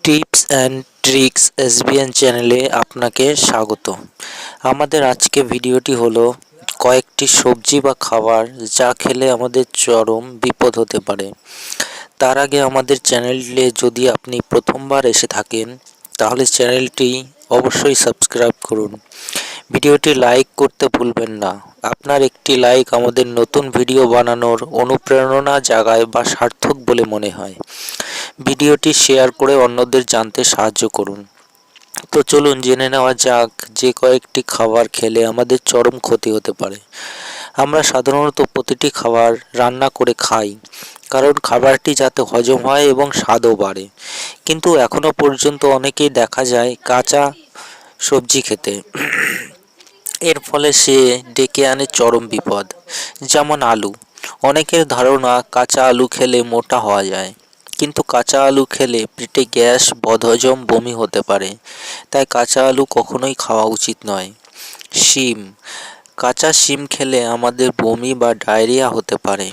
Tips and tricks SBN চ্যানেলে আপনাকে স্বাগত। আমাদের আজকে ভিডিওটি হলো কয়েকটি সবজি বা খাবার যা খেলে আমাদের চরম বিপদ হতে পারে। তার আগে আমাদের চ্যানেলে যদি আপনি প্রথমবার এসে থাকেন তাহলে চ্যানেলটি অবশ্যই সাবস্ক্রাইব করুন। ভিডিওটি লাইক করতে ভুলবেন না। আপনার একটি লাইক আমাদের নতুন ভিডিও বানানোর অনুপ্রেরণা জাগায় বা সার্থক বলে মনে হয়। ভিডিওটি শেয়ার করে অন্যদের জানতে সাহায্য করুন। তো চলুন জেনে নেওয়া যাক যে কয়েকটি খাবার খেলে আমাদের চরম ক্ষতি হতে পারে। আমরা সাধারণত প্রতিটি খাবার রান্না করে খাই, কারণ খাবারটি যাতে হজম হয় এবং স্বাদও বাড়ে। কিন্তু এখনো পর্যন্ত অনেকেই দেখা যায় কাঁচা সবজি খেতে। এর ফলে সে ডেকে আনে চরম বিপদ। যেমন আলু। অনেকের ধারণা কাঁচা আলু খেলে মোটা হওয়া যায়, কিন্তু কাঁচা আলু খেলে পেটে গ্যাস, বদহজম, বমি হতে পারে। তাই কাঁচা আলু কখনোই খাওয়া উচিত নয়। শিম। কাঁচা শিম খেলে আমাদের বমি বা ডায়রিয়া হতে পারে।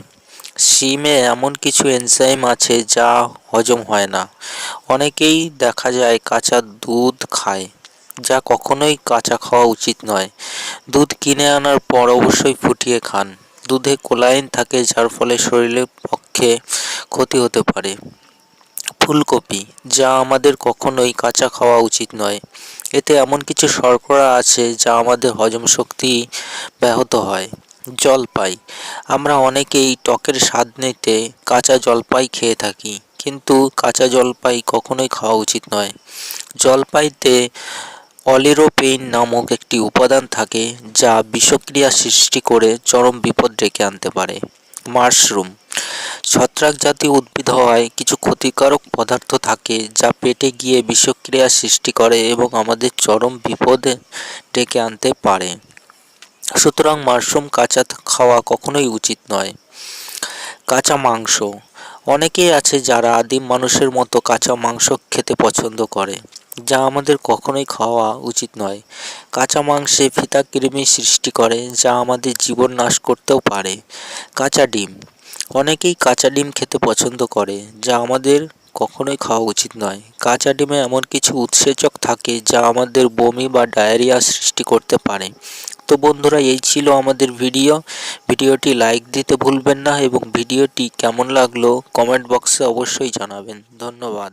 শিমে এমন কিছু এনজাইম আছে যা হজম হয় না। অনেকেই দেখা যায় কাঁচা দুধ খায়, যা কখনোই কাঁচা খাওয়া উচিত নয়। দুধ কিনে আনার পর অবশ্যই ফুটিয়ে খান। দুধে কোলাইন থাকে, যার ফলে শরীরের পক্ষে ক্ষতি হতে পারে। ফুলকপি, যা আমাদের কখনোই কাঁচা খাওয়া উচিত নয়। এতে এমন কিছু শর্করা আছে যা আমাদের হজম শক্তি ব্যাহত হয়। জলপাই। আমরা অনেকেই টকের স্বাদ নিতে কাঁচা জলপাই খেয়ে থাকি, কিন্তু কাঁচা জলপাই কখনোই খাওয়া উচিত নয়। জলপাইতে অলিগোপেইন নামক একটি উপাদান থাকে যা বিষক্রিয়া সৃষ্টি করে চরম বিপদ ডেকে আনতে পারে। মাশরুম। ছত্রাক জাতীয় উদ্ভিদ হওয়ায় কিছু ক্ষতিকারক পদার্থ থাকে যা পেটে গিয়ে বিষক্রিয়া সৃষ্টি করে এবং আমাদের চরম বিপদে ডেকে আনতে পারে। সুতরাং মাশরুম কাঁচা খাওয়া কখনোই উচিত নয়। কাঁচা মাংস। অনেকেই আছে যারা আদিম মানুষের মতো কাঁচা মাংস খেতে পছন্দ করে, যা আমাদের কখনোই খাওয়া উচিত নয়। কাঁচা মাংসে ফিতা কৃমি সৃষ্টি করে যা আমাদের জীবন নাশ করতেও পারে। কাঁচা ডিম। অনেকেই কাঁচা ডিম খেতে পছন্দ করে, যা আমাদের কখনোই খাওয়া উচিত নয়। কাঁচা ডিমে এমন কিছু উৎসেচক থাকে যা আমাদের বমি বা ডায়রিয়া সৃষ্টি করতে পারে। তো বন্ধুরা, এই ছিল আমাদের ভিডিওটি লাইক দিতে ভুলবেন না এবং ভিডিওটি কেমন লাগলো কমেন্ট বক্সে অবশ্যই জানাবেন। ধন্যবাদ।